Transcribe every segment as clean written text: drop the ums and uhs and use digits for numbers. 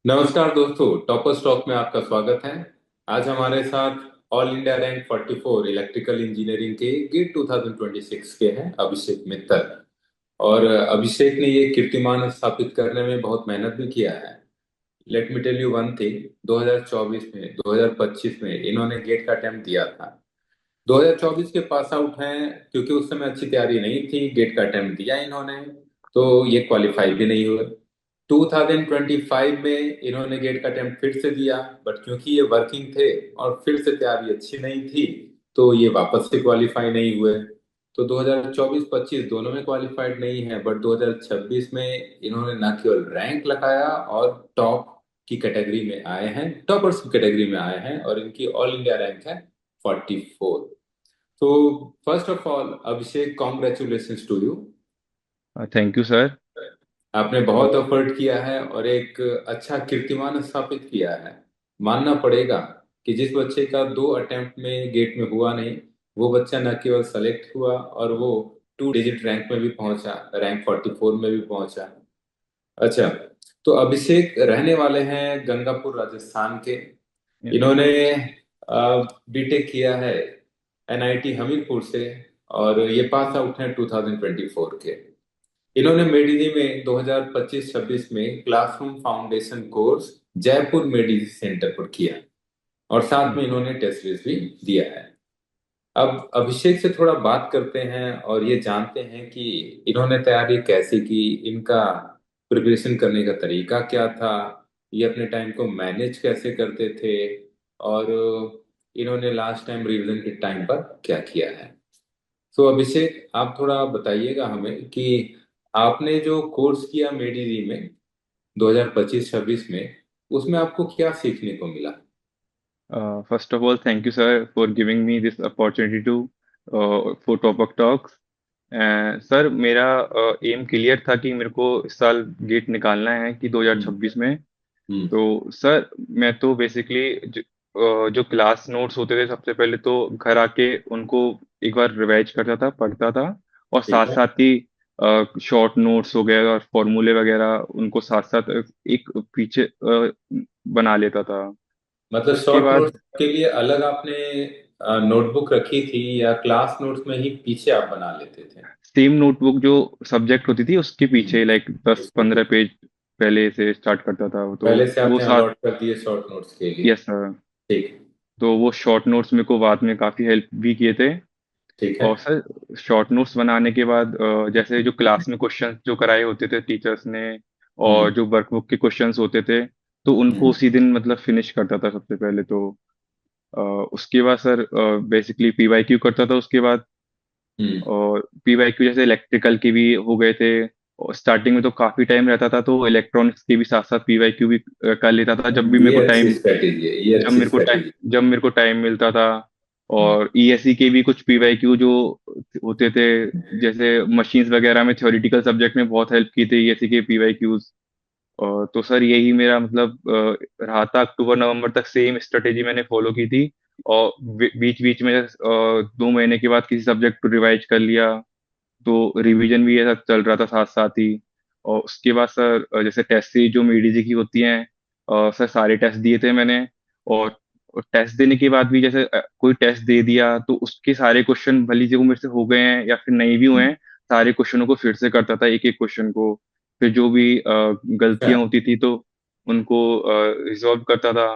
नमस्कार दोस्तों, topper stock में आपका स्वागत है। आज हमारे साथ all India rank 44 electrical engineering के गेट 2026 के हैं अभिषेक मित्तल। और अभिषेक ने ये कीर्तिमान स्थापित करने में बहुत मेहनत भी किया है। Let me tell you one thing, 2024 में 2025 में इन्होंने गेट का अटेम्प्ट दिया था। 2024 के पास आउट हैं, क्योंकि उस समय अच्छी तैयारी नहीं थी, गेट का अटेम्प्ट दिया इन्होंने, तो ये क्वालिफाई भी नहीं हुए। 2025 में इन्होंने गेट का अटेम्प्ट फिर से दिया, बट क्योंकि ये वर्किंग थे और फिर से तैयारी अच्छी नहीं थी, तो ये वापस से क्वालिफाई नहीं हुए। तो 2024-25 दोनों में क्वालिफाइड नहीं है, बट 2026 में इन्होंने न केवल रैंक लगाया और टॉप की कैटेगरी में आए हैं, टॉपर्स की कैटेगरी में आए हैं, और इनकी ऑल इंडिया रैंक है 44। तो first of all Abhishek, congratulations to you. Thank you sir. आपने बहुत एफर्ट किया है और एक अच्छा कीर्तिमान स्थापित किया है। मानना पड़ेगा कि जिस बच्चे का 2 अटेम्प्ट में गेट में हुआ नहीं, वो बच्चा न केवल सेलेक्ट हुआ और वो 2 डिजिट रैंक में भी पहुंचा, रैंक 44 में भी पहुंचा। अच्छा, तो अभिषेक रहने वाले हैं गंगापुर राजस्थान के। इन्होंने बीटेक किया है एनआईटी हमीरपुर से, और ये पास आउट हैं 2024 के। इन्होंने मेडिजी में 2025-26 में क्लासरूम फाउंडेशन कोर्स जयपुर मेडिजी सेंटर पर किया, और साथ में इन्होंने टेस्ट सीरीज भी दिया है। अब अभिषेक से थोड़ा बात करते हैं और ये जानते हैं कि इन्होंने तैयारी कैसे की, इनका प्रिपरेशन करने का तरीका क्या था, ये अपने टाइम को मैनेज कैसे करते थे, और इन्होंने लास्ट टाइम रिवीजन के टाइम पर क्या किया है। तो अभिषेक, आप थोड़ा बताइएगा हमें कि आपने जो कोर्स किया मेडिजी में 2025-26 में, उसमें आपको क्या सीखने को मिला। First of all thank you sir for giving me this opportunity to for top talks. Sir मेरा एम क्लियर था कि मेरे को इस साल गेट निकालना है कि हम्म। 2026 में। हम्म। तो सर मैं तो बेसिकली जो क्लास नोट्स होते थे सबसे पहले तो घर आके उनको एक बार रिवाइज करता था, पढ़ता था। और ठीक साथ है। साथ ही शॉर्ट नोट्स हो गए और फॉर्मूले वगैरह उनको साथ साथ एक पीछे बना लेता था। मतलब उसके शॉर्ट बाद नोट्स के लिए अलग आपने नोटबुक रखी थी, या क्लास नोट्स में ही पीछे आप बना लेते थे। सेम नोटबुक जो सब्जेक्ट होती थी उसके पीछे हम्म। लाइक दस उसके पंद्रह पीछे पेज पहले से स्टार्ट करता था तो पहले से वो आपने साथ। अलॉट कर दिए शॉर्ट नोट्स के लिए। Yes sir. ठीक। तो वो शॉर्ट नोट्स मेरे को बाद में काफ़ी हेल्प भी किए थे। ठीक है। और सर शॉर्ट नोट्स बनाने के बाद जैसे जो क्लास में क्वेश्चंस जो कराए होते थे टीचर्स ने और हम्म। जो वर्कबुक के क्वेश्चंस होते थे तो उनको हम्म। उसी दिन मतलब फिनिश करता था सबसे पहले तो। अ, उसके बाद सर बेसिकली पीवाईक्यू करता था उसके बाद। हम्म। और पीवाईक्यू जैसे इलेक्ट्रिकल के भी हो गए थे और स्टार्टिंग में तो काफ़ी टाइम रहता था तो इलेक्ट्रॉनिक्स के भी साथ साथ पीवाईक्यू भी कर लेता था जब भी मेरे ये को अच्छी टाइम स्ट्रेटेजी है, ये अच्छी स्ट्रेटेजी। जब मेरे को टाइम मिलता था। हम्म। और ईएससी के भी कुछ पीवाईक्यू जो होते थे जैसे मशीन्स वगैरह में थ्योरेटिकल सब्जेक्ट में बहुत हेल्प की थी ईएससी के पीवाईक्यूज। और तो सर यही मेरा मतलब रहा था अक्टूबर नवंबर तक सेम स्ट्रेटेजी मैंने फॉलो की थी। और बीच बीच में 2 महीने के बाद किसी सब्जेक्ट को रिवाइज कर लिया तो रिवीजन भी ऐसा चल रहा था साथ साथ ही। और उसके बाद सर जैसे टेस्ट सीरीज जो मेडिजी की होती हैं सर सारे टेस्ट दिए थे मैंने। और टेस्ट देने के बाद भी जैसे कोई टेस्ट दे दिया तो उसके सारे क्वेश्चन भले ही वो मेरे से हो गए हैं या फिर नहीं भी हुए हम्म। हैं सारे क्वेश्चनों को फिर से करता था एक एक क्वेश्चन को। फिर जो भी अच्छा। गलतियां होती थी तो उनको रिजॉल्व करता था।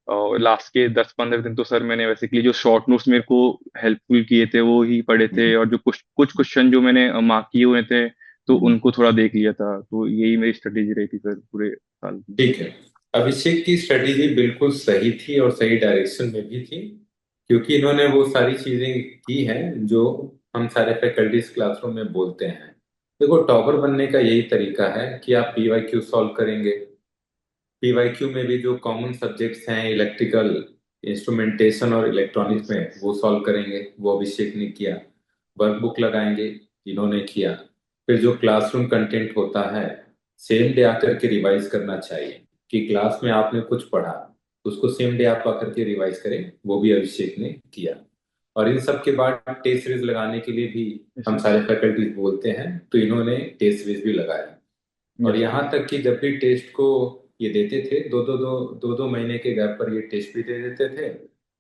और लास्ट के 10-15 दिन तो सर मैंने बेसिकली जो शॉर्ट नोट्स मेरे को हेल्पफुल किए थे वो ही पढ़े थे और जो कुछ कुछ क्वेश्चन जो मैंने मार्क किए हुए थे तो हम्म। उनको थोड़ा देख लिया था तो यही मेरी स्ट्रेटेजी रही थी सर पूरे साल की। ठीक है। अभिषेक की स्ट्रेटेजी बिल्कुल सही थी और सही डायरेक्शन में भी थी, क्योंकि इन्होंने वो सारी चीजें की हैं जो हम सारे फैकल्टीज क्लासरूम में बोलते हैं। देखो, टॉपर बनने का यही तरीका है कि आप पीवाईक्यू सॉल्व करेंगे। पीवाईक्यू में भी जो कॉमन सब्जेक्ट्स हैं इलेक्ट्रिकल, इंस्ट्रूमेंटेशन और इलेक्ट्रॉनिक्स यस। में, वो सॉल्व करेंगे, वो अभिषेक ने किया। वर्कबुक लगाएंगे, इन्होंने किया। फिर जो क्लासरूम कंटेंट होता है, सेम डे आकर के रिवाइज करना चाहिए, कि क्लास में आपने कुछ पढ़ा, उसको सेम डे आप आकर के रिवाइज करें, वो भी अभिषेक ने किया। और इन सब के बाद टेस्ट सीरीज लगाने के लिए भी यस हम सर। सारे फैकल्टीज बोलते हैं, तो इन्होंने टेस्ट सीरीज भी लगाया। और यस सर। यहाँ तक कि जब भी टेस्ट को ये देते थे, दो दो महीने के गैप पर ये टेस्ट भी दे देते थे,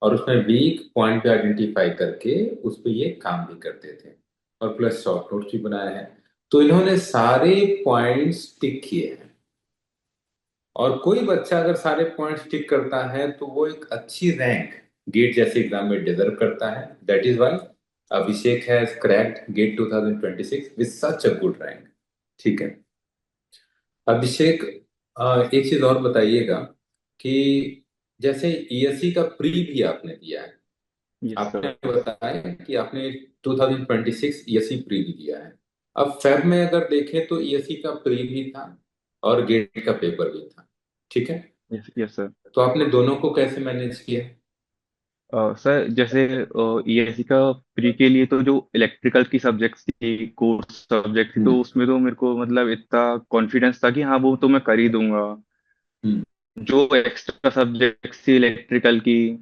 और उसमें वीक पॉइंट पे आइडेंटिफाई करके उस पे ये काम भी करते थे, और प्लस शॉर्ट नोट्स भी बनाए हैं। तो इन्होंने सारे पॉइंट्स टिक किए हैं, और कोई बच्चा अगर सारे पॉइंट्स टिक करता है तो वो एक अच्छी रैंक गेट जैसे एग्जाम में डिजर्व करता है। That is why Abhishek has cracked GATE 2026 with such a good rank. ठीक है। अभिषेक, एक चीज और बताइएगा कि जैसे ईएससी का प्री भी आपने दिया है, यस आपने सर। बताया कि आपने 2026 ईएससी प्री भी दिया है। अब फेब में अगर देखें तो ईएससी का प्री भी था और गेट का पेपर भी था। ठीक है। Yes yes sir. तो आपने दोनों को कैसे मैनेज किया? सर जैसे ईएससी का प्री के लिए तो जो इलेक्ट्रिकल की सब्जेक्ट्स थी, कोर्स सब्जेक्ट थी, तो हम्म। उसमें तो मेरे को मतलब इतना कॉन्फिडेंस था कि हाँ वो तो मैं कर ही दूंगा। हम्म। जो एक्स्ट्रा सब्जेक्ट्स थी इलेक्ट्रिकल की,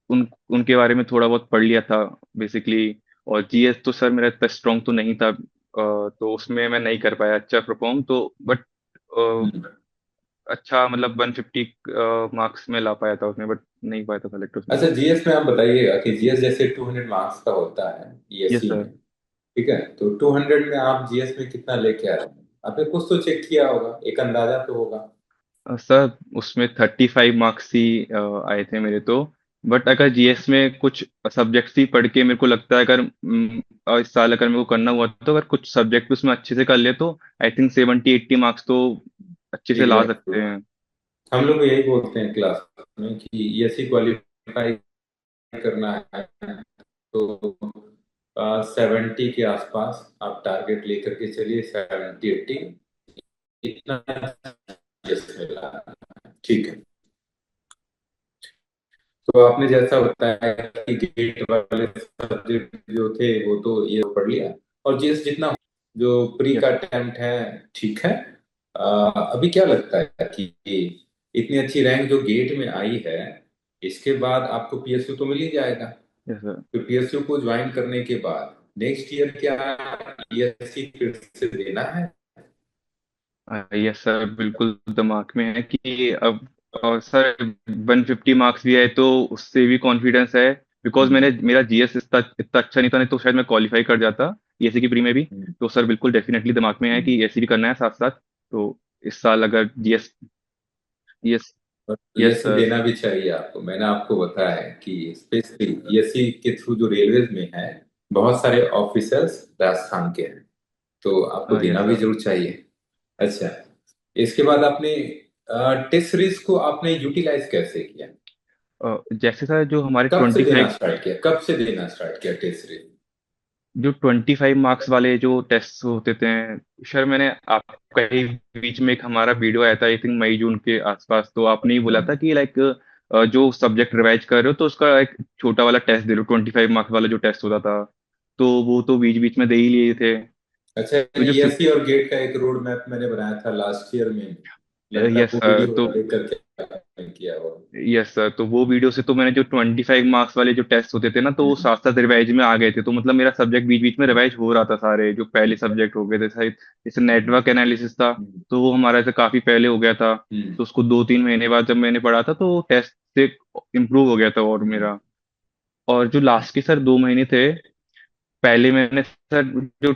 उन उनके बारे में थोड़ा बहुत पढ़ लिया था बेसिकली। और जीएस तो सर मेरा इतना स्ट्रांग तो नहीं था, तो उसमें मैं नहीं कर पाया अच्छा परफॉर्म तो। बट हम्म। अच्छा मतलब 150 मार्क्स में ला पाया था उसमें, बट नहीं पाया था सेलेक्ट उसमें। अच्छा, जीएस में आप बताइएगा कि जीएस जैसे 200 मार्क्स का होता है यस ईएससी सर। में। ठीक है, तो 200 में आप जीएस में कितना लेके आ रहे हैं? आपने कुछ तो चेक किया होगा, एक अंदाजा तो होगा। सर उसमें 35 मार्क्स ही आए थे मेरे तो। बट अगर जीएस में कुछ सब्जेक्ट्स ही पढ़ के मेरे को लगता है, अगर इस साल अगर मेरे को करना हुआ तो अगर कुछ सब्जेक्ट उसमें अच्छे से कर ले तो आई थिंक 70-80 मार्क्स तो अच्छे से ला एग्जैक्ट। सकते हैं। हम लोग यही बोलते हैं क्लास में कि ईएससी क्वालिफाई करना है तो 70 के आसपास आप टारगेट लेकर के चलिए, 70-80 इतना yes मिला। ठीक है। तो आपने जैसा बताया कि गेट वाले सब्जेक्ट जो थे वो तो ये पढ़ लिया, और जीएस जितना जो प्री का यस अटेम्प्ट है, ठीक है। अभी क्या लगता है कि इतनी अच्छी रैंक जो गेट में आई है, इसके बाद आपको पीएसयू तो मिल ही जाएगा। Yes sir. तो पीएसयू को ज्वाइन करने के बाद नेक्स्ट ईयर क्या ईएससी फिर से देना है? यस सर, बिल्कुल दिमाग में है कि अब सर 150 मार्क्स भी आए तो उससे भी कॉन्फिडेंस है। बिकॉज हम्म। मैंने मेरा जीएस इतना इतना अच्छा नहीं था, नहीं तो शायद मैं क्वालिफाई कर जाता ईएससी की प्री में भी। हम्म। तो सर बिल्कुल डेफिनेटली दिमाग में है हम्म। कि ईएससी भी करना है साथ साथ। तो इस साल अगर जीएस। यस। और यस ईएससी सर। देना भी चाहिए आपको। मैंने आपको बताया है कि स्पेशली ईएससी के थ्रू जो रेलवेज में है, बहुत सारे ऑफिसर्स राजस्थान के हैं, तो आपको देना यस भी सर। जरूर चाहिए। अच्छा, इसके बाद आपने टेस्ट सीरीज को आपने यूटिलाइज कैसे किया? जैसे सर जो हमारे कब से ट्वेंटी देना फाइव स्टार्ट किया, कब से देना स्टार्ट किया टेस्ट सीरीज? जो 25 मार्क्स वाले जो टेस्ट होते थे, सर मैंने आपका ही बीच में एक हमारा वीडियो आया था आई थिंक मई जून के आसपास, तो आपने ही बोला था कि लाइक जो सब्जेक्ट रिवाइज कर रहे हो तो उसका एक छोटा वाला टेस्ट दे लो, 25 मार्क्स वाला जो टेस्ट होता था। तो वो तो बीच बीच में दे ही लिए थे। अच्छा, तो जो ईएससी और गेट का एक रोड मैप मैंने बनाया था लास्ट ईयर में, लगता है यस वो सर, वीडियो तो देख करके आपने किया हो। यस सर, तो वो वीडियो से तो मैंने जो 25 मार्क्स वाले जो टेस्ट होते थे ना, तो वो हम्म। साथ साथ रिवाइज में आ गए थे। तो मतलब मेरा सब्जेक्ट बीच बीच में रिवाइज हो रहा था, सारे जो पहले सब्जेक्ट हो गए थे शायद। जैसे हम्म। नेटवर्क एनालिसिस था, हम्म। तो वो हमारा से काफी पहले हो गया था। हम्म। तो उसको 2-3 महीने बाद जब मैंने पढ़ा था तो टेस्ट से इम्प्रूव हो गया था और हम्म। मेरा। और जो लास्ट के सर 2 महीने थे, पहले मैंने सर जो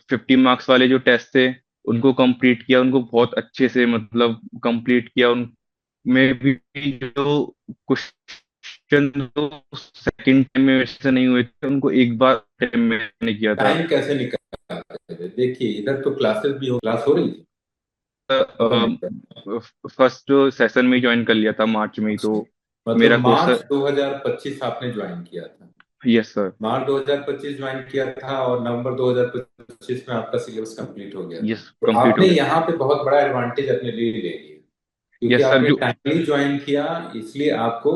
50 मार्क्स वाले जो टेस्ट थे उनको कंप्लीट किया, उनको बहुत अच्छे से मतलब कंप्लीट किया। उनमें भी जो क्वेश्चन जो सेकंड टाइम में मेरे से नहीं हुए थे, उनको एक बार टाइम में मैंने किया था। टाइम कैसे निकालते थे? देखिए, इधर तो क्लासेस भी हो, क्लास हो रही थी खत्म नहीं था। फर्स्ट जो सेशन में ज्वाइन कर लिया था मार्च में ही, तो मतलब मेरा कोर्स। मार्च 2025 आपने ज्वाइन किया था? Yes sir. मार्च 2025 ज्वाइन किया था और नवंबर 2025 में आपका सिलेबस कंप्लीट हो गया था। यस तो कंप्लीट हो आपने गया। यहाँ पे बहुत बड़ा एडवांटेज अपने लिए ले लिया, क्योंकि यस सर आपने जो टाइमली ज्वाइन किया, इसलिए आपको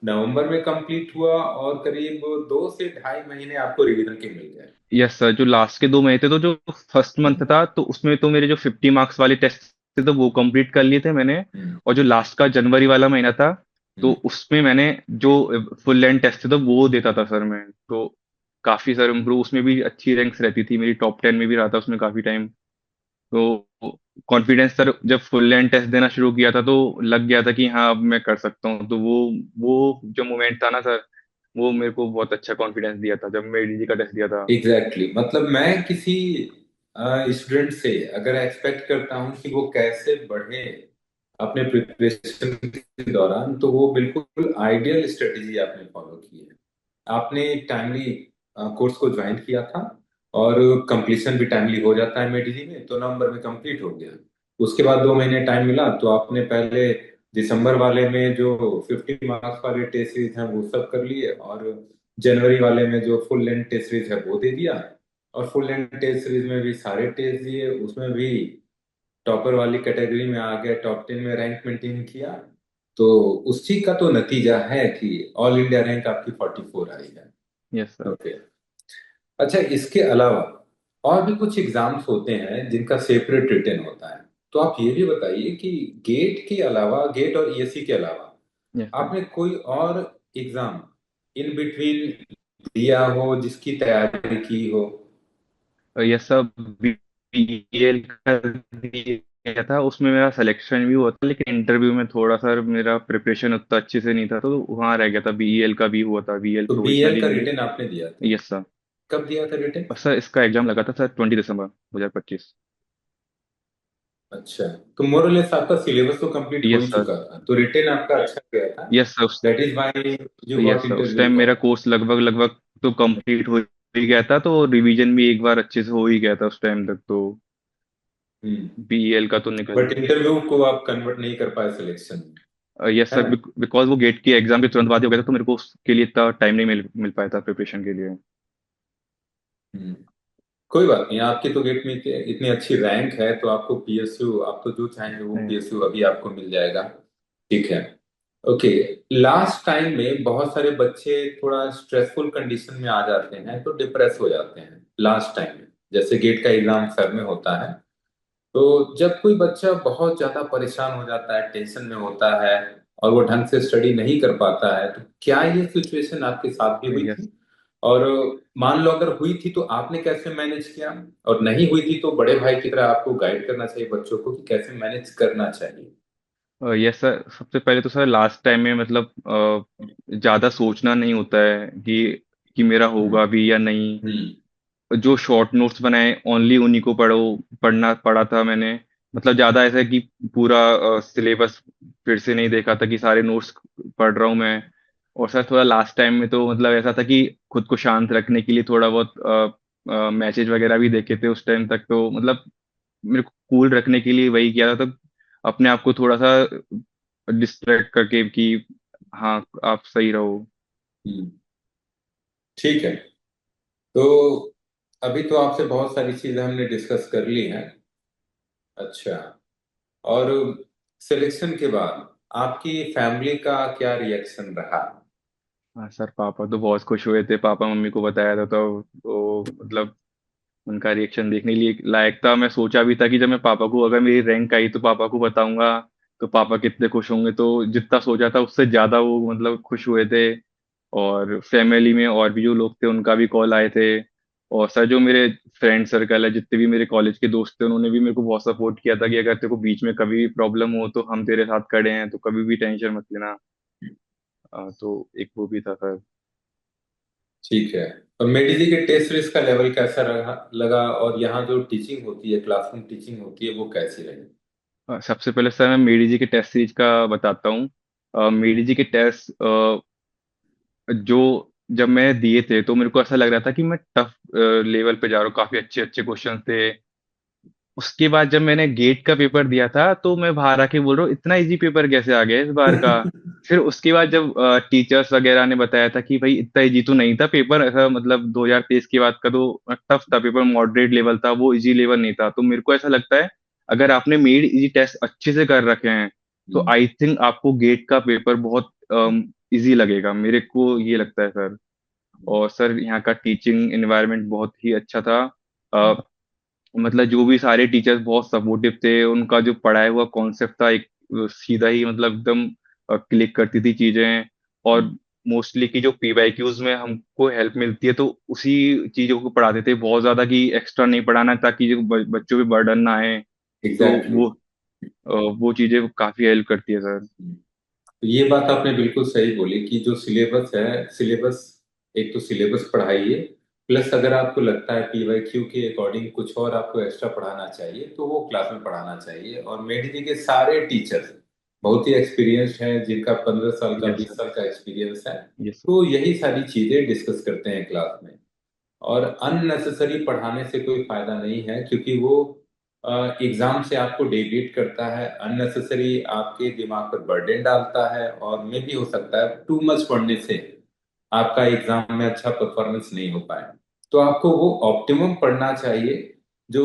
नवंबर में कंप्लीट हुआ और करीब 2 से ढाई महीने आपको रिवीजन के मिल गए। यस सर, जो लास्ट के 2 महीने थे तो जो फर्स्ट मंथ हम्म। था तो उसमें तो मेरे जो 50 मार्क्स वाले टेस्ट थे तो वो कंप्लीट कर लिए थे मैंने। हम्म। और जो लास्ट का जनवरी वाला महीना था, तो हम्म। उसमें मैंने जो फुल लेंथ टेस्ट थे तो वो देता था सर मैं। तो काफी सर इम्प्रूव, उसमें भी अच्छी रैंक्स रहती थी मेरी, टॉप 10 में भी रहा था उसमें काफी टाइम। तो कॉन्फिडेंस सर जब फुल लेंथ टेस्ट देना शुरू किया था तो लग गया था कि हाँ अब मैं कर सकता हूँ। तो वो जो मोमेंट था ना सर, वो मेरे को बहुत अच्छा कॉन्फिडेंस दिया था जब मैं एडीजी का टेस्ट दिया था। Exactly exactly. मतलब मैं किसी स्टूडेंट से अगर एक्सपेक्ट करता हूँ कि वो कैसे बढ़े अपने प्रिपरेशन के दौरान, तो वो बिल्कुल आइडियल स्ट्रेटेजी आपने फॉलो की है। आपने टाइमली कोर्स को ज्वाइन किया था, और कंप्लीशन भी टाइमली हो जाता है मेडिजी में, तो नवंबर में कंप्लीट हो गया। उसके बाद 2 महीने टाइम मिला, तो आपने पहले दिसंबर वाले में जो 50 मार्क्स वाले टेस्ट सीरीज हैं वो सब कर लिए, और जनवरी वाले में जो फुल लेंथ टेस्ट सीरीज है वो दे दिया। और फुल लेंथ टेस्ट सीरीज में भी सारे टेस्ट दिए, उसमें भी टॉपर वाली कैटेगरी में आ गए, टॉप 10 में रैंक मेंटेन किया। तो उस चीज का तो नतीजा है कि ऑल इंडिया रैंक आपकी 44 आई है। Yes sir. ओके। अच्छा, इसके अलावा और भी कुछ एग्जाम्स होते हैं जिनका सेपरेट रिटन होता है। तो आप ये भी बताइए कि गेट के अलावा, गेट और ईएससी के अलावा, यस सर। आपने कोई और एग्जाम इन बिटवीन दिया हो जिसकी तैयारी की हो? यस सर, बीएल का दिया था, उसमें मेरा सिलेक्शन भी हुआ था लेकिन इंटरव्यू में थोड़ा सा मेरा प्रिपरेशन उतना अच्छे से नहीं था तो वहां रह गया था। बीएल का भी हुआ था, बीएल तो बीएल प्रोविजनली का के लिए। रिटन आपने दिया था? Yes sir. कब दिया था रिटन? और सर इसका एग्जाम लगा था सर 20 दिसंबर 2025। अच्छा, तो मोरलेस आपका सिलेबस तो कंप्लीट हो यस ही सर। चुका था, तो रिटन आपका अच्छा गया था। यस सर उस that is why you yes got sir उस इंटरव्यू टाइम मेरा कॉल। कोर्स लगभग लगभग तो कंप्लीट हो ही गया था, तो रिवीजन भी एक बार अच्छे से हो ही गया था उस टाइम तक तो हम्म। बीएल का तो निकल। बट इंटरव्यू को आप कन्वर्ट नहीं कर पाए सिलेक्शन में, यस है सर, ना? बिकॉज वो गेट के एग्जाम के तुरंत बाद ही हो गया था तो मेरे को उसके लिए इतना टाइम नहीं मिल पाया था प्रिपरेशन के लिए। हम्म। कोई बात नहीं, आपकी तो गेट में इतनी अच्छी रैंक है, तो आपको पीएसयू, आप तो जो चाहेंगे वो नहीं। पीएसयू अभी आपको मिल जाएगा। ठीक है। ओके। लास्ट टाइम में बहुत सारे बच्चे थोड़ा स्ट्रेसफुल कंडीशन में आ जाते हैं, तो डिप्रेस हो जाते हैं लास्ट टाइम में, जैसे गेट का एग्जाम सर में होता है। तो जब कोई बच्चा बहुत ज्यादा परेशान हो जाता है, टेंशन में होता है, और वो ढंग से स्टडी नहीं कर पाता है, तो क्या ये सिचुएशन आपके साथ भी हुई यस। थी? और मान लो अगर हुई थी तो आपने कैसे मैनेज किया? और नहीं हुई थी तो बड़े भाई की तरह आपको गाइड करना चाहिए बच्चों को कि कैसे मैनेज करना चाहिए। यस सर, सबसे पहले तो सर लास्ट टाइम में मतलब ज्यादा सोचना नहीं होता है कि मेरा हम्म। होगा भी या नहीं। हम्म। जो शॉर्ट नोट्स बनाए ओनली उन्हीं को पढ़ा था मैंने। मतलब ज्यादा ऐसा है कि पूरा सिलेबस फिर से नहीं देखा था कि सारे नोट्स पढ़ रहा हूँ मैं। और सर थोड़ा लास्ट टाइम में तो मतलब ऐसा था कि खुद को शांत रखने के लिए थोड़ा बहुत मैसेज वगैरह भी देखे थे उस टाइम तक, तो मतलब मेरे को कूल रखने के लिए वही किया था। तब अपने आप को थोड़ा सा डिस्ट्रैक्ट करके कि हाँ आप सही रहो। हम्म। ठीक है। तो अभी तो आपसे बहुत सारी चीजें हमने डिस्कस कर ली हैं। अच्छा, और सिलेक्शन के बाद आपकी फैमिली का क्या रिएक्शन रहा? हाँ सर, पापा तो बहुत खुश हुए थे। पापा मम्मी को बताया था तो मतलब उनका रिएक्शन देखने लिए लायक था। मैं सोचा भी था कि जब मैं पापा को, अगर मेरी रैंक आई तो पापा को बताऊंगा तो पापा कितने खुश होंगे, तो जितना सोचा था उससे ज्यादा वो मतलब खुश हुए थे। और फैमिली में और भी जो लोग थे उनका भी कॉल आए थे। और सर जो मेरे फ्रेंड सर्कल है, जितने भी मेरे कॉलेज के दोस्त थे, उन्होंने भी मेरे को बहुत सपोर्ट किया था कि अगर तेरे को बीच में कभी भी प्रॉब्लम हो तो हम तेरे साथ खड़े हैं, तो कभी भी टेंशन मत लेना। तो एक वो भी था सर। ठीक है। और मेडिजी के टेस्ट सीरीज का लेवल कैसा रहा लगा, और यहाँ जो टीचिंग होती है, क्लासरूम टीचिंग होती है, वो कैसी रही? सबसे पहले सर मैं मेडी जी के टेस्ट सीरीज का बताता हूँ। मेडी जी के टेस्ट जो जब मैं दिए थे तो मेरे को ऐसा लग रहा था कि मैं टफ लेवल पे जा रहा हूँ, काफी अच्छे अच्छे क्वेश्चन थे। उसके बाद जब मैंने गेट का पेपर दिया था तो मैं बाहर आके बोल रहा हूँ इतना इजी पेपर कैसे आ गया इस बार का। फिर उसके बाद जब टीचर्स वगैरह ने बताया था कि भाई इतना इजी तो नहीं था पेपर, ऐसा मतलब 2023 के बाद का तो टफ था पेपर, मॉडरेट लेवल था वो, इजी लेवल नहीं था। तो मेरे को ऐसा लगता है अगर आपने मेड इजी टेस्ट अच्छे से कर रखे हैं तो हम्म। आई थिंक आपको गेट का पेपर बहुत इजी लगेगा, मेरे को ये लगता है सर। और सर यहाँ का टीचिंग एनवायरनमेंट बहुत ही अच्छा था। मतलब जो भी सारे टीचर्स बहुत सपोर्टिव थे, उनका जो पढ़ाया हुआ कॉन्सेप्ट था एक सीधा ही मतलब एकदम क्लिक करती थी चीजें। और मोस्टली कि जो पीवाईक्यूज में हमको हेल्प मिलती है, तो उसी चीजों को पढ़ाते थे बहुत ज्यादा, कि एक्स्ट्रा नहीं पढ़ाना, ताकि जो बच्चों पे बर्डन ना आए। तो एग्जैक्टली। वो चीजें काफी हेल्प करती है सर। तो ये बात आपने बिल्कुल सही बोली कि जो सिलेबस है, सिलेबस, एक तो सिलेबस पढ़ाइए, प्लस अगर आपको लगता है पीवाईक्यू के अकॉर्डिंग कुछ और आपको एक्स्ट्रा पढ़ाना चाहिए तो वो क्लास में पढ़ाना चाहिए। और मेडी जी के सारे टीचर्स बहुत ही एक्सपीरियंस्ड हैं, जिनका 15 साल का यस 20 साल का एक्सपीरियंस है। सर। Yes sir. तो यही सारी चीजें डिस्कस करते हैं क्लास में। और अननेसेसरी पढ़ाने से कोई फायदा नहीं है, क्योंकि वो एग्जाम से आपको डेविएट करता है, अननेसेसरी आपके दिमाग पर बर्डन डालता है, और मे भी हो सकता है टू मच पढ़ने से आपका एग्जाम में अच्छा परफॉर्मेंस नहीं हो पाए। तो आपको वो ऑप्टिमम पढ़ना चाहिए जो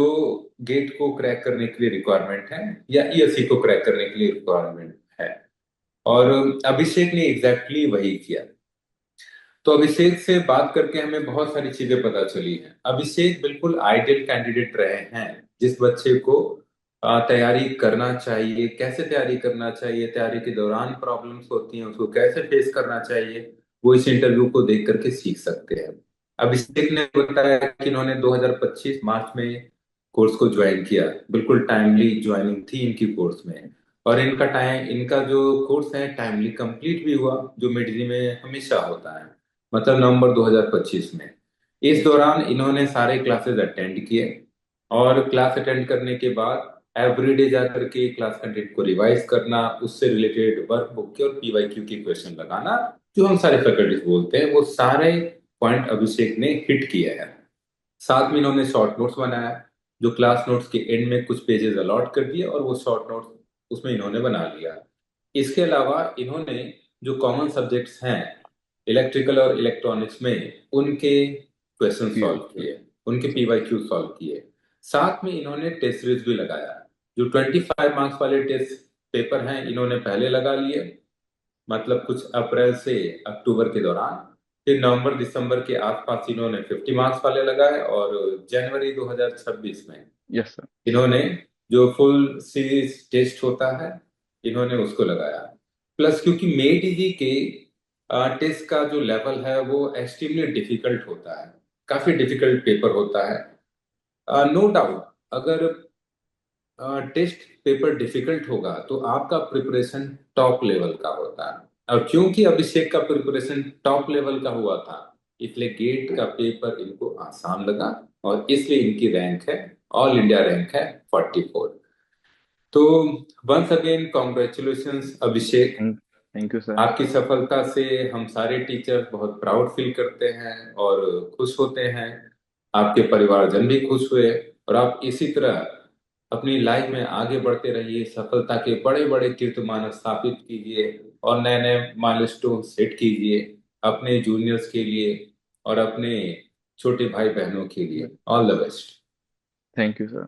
गेट को क्रैक करने के लिए रिक्वायरमेंट है, या ईएससी को क्रैक करने के लिए रिक्वायरमेंट है। और अभिषेक ने एग्जैक्टली वही किया। तो अभिषेक से बात करके हमें बहुत सारी चीजें पता चली हैं। अभिषेक बिल्कुल आइडियल कैंडिडेट रहे हैं। जिस बच्चे को तैयारी करना चाहिए, कैसे तैयारी करना चाहिए, तैयारी के दौरान प्रॉब्लम्स होती हैं उसको कैसे फेस करना चाहिए, वो इस इंटरव्यू को देख करके सीख सकते हैं। अभिषेक ने बताया कि इन्होंने 2025 मार्च में कोर्स को ज्वाइन किया। बिल्कुल टाइमली ज्वाइनिंग थी इनकी कोर्स में। और इनका जो कोर्स है टाइमली कंप्लीट भी हुआ, जो मिडिल में हमेशा होता है, मतलब नवंबर 2025 में। इस दौरान इन्होंने सारे क्लासेस अटेंड किए, और क्लास अटेंड करने के बाद एवरीडे जा करके क्लास कंटेंट को रिवाइज करना, उससे रिलेटेड वर्कबुक के और पीवाईक्यू के क्वेश्चन लगाना, जो हम सारे फैकल्टीज बोलते हैं, वो सारे पॉइंट अभिषेक ने हिट किए हैं। साथ में इन्होंने शॉर्ट नोट्स बनाया, जो क्लास नोट्स के एंड में कुछ पेजेस अलॉट कर दिए, और वो शॉर्ट नोट्स उसमें इन्होंने बना लिया। इसके अलावा इन्होंने जो कॉमन सब्जेक्ट्स हैं इलेक्ट्रिकल और इलेक्ट्रॉनिक्स में, उनके क्वेश्चन सॉल्व किए, उनके पीवाईक्यू सॉल्व किए। साथ में इन्होंने टेस्ट सीरीज भी लगाया। जो 25 मार्क्स वाले टेस्ट पेपर हैं इन्होंने पहले लगा लिए, मतलब कुछ अप्रैल से अक्टूबर के दौरान। फिर नवंबर दिसंबर के आसपास इन्होंने 50 मार्क्स वाले लगाए, और जनवरी 2026 में यस सर। इन्होंने जो फुल सीरीज टेस्ट होता है इन्होंने उसको लगाया। प्लस क्योंकि मेट इजी के टेस्ट का जो लेवल है वो एक्सट्रीमली डिफिकल्ट होता है, काफी डिफिकल्ट पेपर होता है। नो डाउट, अगर टेस्ट पेपर डिफिकल्ट होगा तो आपका प्रिपरेशन टॉप लेवल का होता है। और क्योंकि अभिषेक का प्रिपरेशन टॉप लेवल का हुआ था, इसलिए गेट का पेपर इनको आसान लगा, और इसलिए इनकी रैंक है, ऑल इंडिया रैंक है 44। तो once again congratulations Abhishek. Thank you sir. आपकी सफलता से हम सारे टीचर बहुत प्राउड फील करते हैं और खुश होते हैं। आपके परिवारजन भी खुश हुए। और आप इसी तरह अपनी लाइफ में आगे बढ़ते रहिए, सफलता के बड़े बड़े कीर्तिमान स्थापित कीजिए, और नए नए माइलस्टोन सेट कीजिए अपने जूनियर्स के लिए और अपने छोटे भाई बहनों के लिए। All the best. Thank you sir.